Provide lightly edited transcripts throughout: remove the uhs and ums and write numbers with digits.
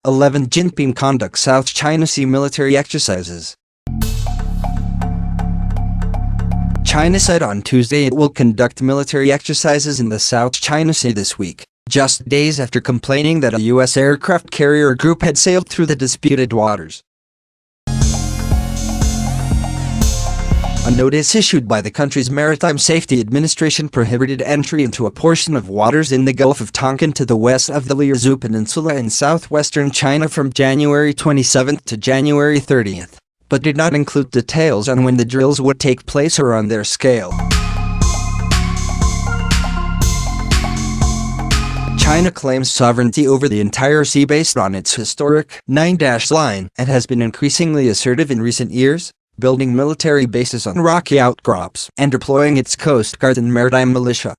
11 Jinping conducts South China Sea military exercises. China said on Tuesday it will conduct military exercises in the South China Sea this week, just days after complaining that a U.S. aircraft carrier group had sailed through the disputed waters. A notice issued by the country's Maritime Safety Administration prohibited entry into a portion of waters in the Gulf of Tonkin to the west of the Liaozu Peninsula in southwestern China from January 27 to January 30, but did not include details on when the drills would take place or on their scale. China claims sovereignty over the entire sea based on its historic 9-dash line and has been increasingly assertive in recent years, building military bases on rocky outcrops and deploying its coast guard and maritime militia.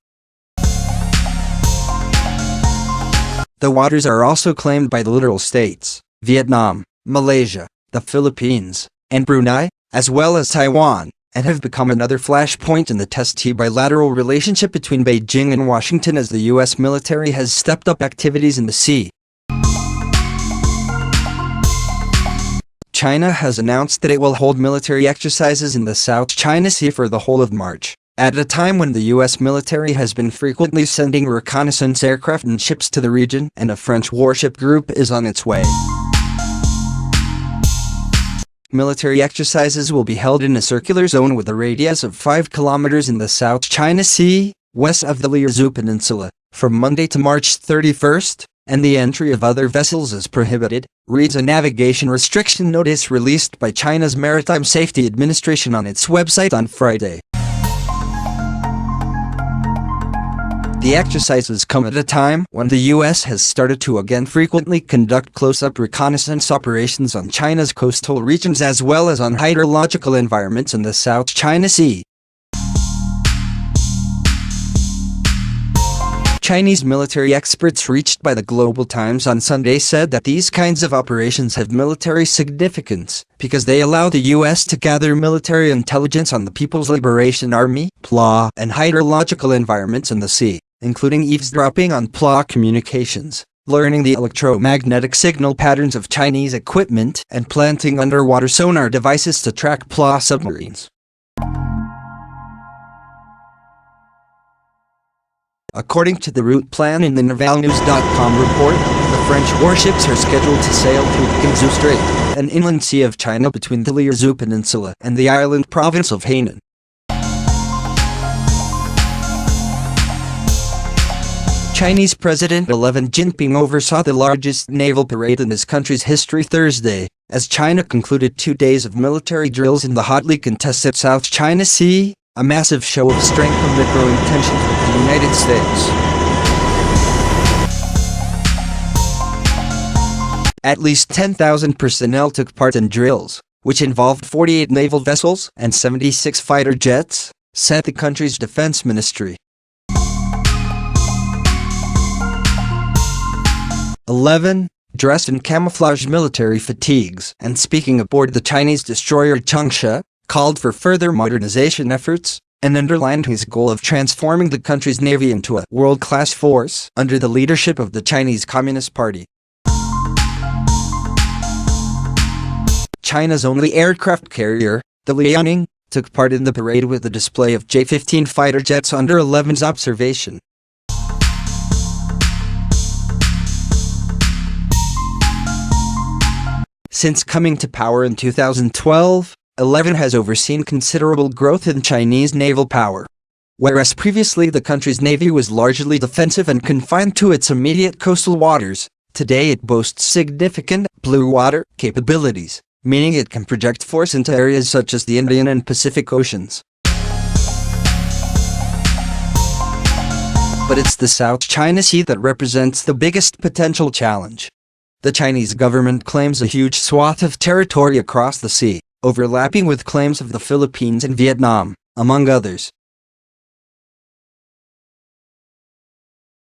The waters are also claimed by the littoral states, Vietnam, Malaysia, the Philippines, and Brunei, as well as Taiwan, and have become another flashpoint in the testy bilateral relationship between Beijing and Washington as the U.S. military has stepped up activities in the sea. China has announced that it will hold military exercises in the South China Sea for the whole of March, at a time when the U.S. military has been frequently sending reconnaissance aircraft and ships to the region and a French warship group is on its way. Military exercises will be held in a circular zone with a radius of 5 kilometers in the South China Sea, west of the Liaozu Peninsula, from Monday to March 31st, and the entry of other vessels is prohibited, reads a navigation restriction notice released by China's Maritime Safety Administration on its website on Friday. The exercises come at a time when the U.S. has started to again frequently conduct close-up reconnaissance operations on China's coastal regions as well as on hydrological environments in the South China Sea. Chinese military experts reached by the Global Times on Sunday said that these kinds of operations have military significance because they allow the U.S. to gather military intelligence on the People's Liberation Army (PLA) and hydrological environments in the sea, including eavesdropping on PLA communications, learning the electromagnetic signal patterns of Chinese equipment, and planting underwater sonar devices to track PLA submarines. According to the route plan in the Navalnews.com report, the French warships are scheduled to sail through the Kinzhou Strait, an inland sea of China between the Liaozu Peninsula and the island province of Hainan. Chinese President 11 Jinping oversaw the largest naval parade in his country's history Thursday, as China concluded 2 days of military drills in the hotly contested South China Sea, a massive show of strength amid growing tensions with the United States. At least 10,000 personnel took part in drills, which involved 48 naval vessels and 76 fighter jets, said the country's defense ministry. 11, dressed in camouflage military fatigues and speaking aboard the Chinese destroyer Changsha, called for further modernization efforts, and underlined his goal of transforming the country's navy into a world-class force under the leadership of the Chinese Communist Party. China's only aircraft carrier, the Liaoning, took part in the parade with a display of J-15 fighter jets under 11's observation. Since coming to power in 2012, 11 has overseen considerable growth in Chinese naval power. Whereas previously the country's navy was largely defensive and confined to its immediate coastal waters, today it boasts significant blue water capabilities, meaning it can project force into areas such as the Indian and Pacific Oceans. But it's the South China Sea that represents the biggest potential challenge. The Chinese government claims a huge swath of territory across the sea, overlapping with claims of the Philippines and Vietnam, among others.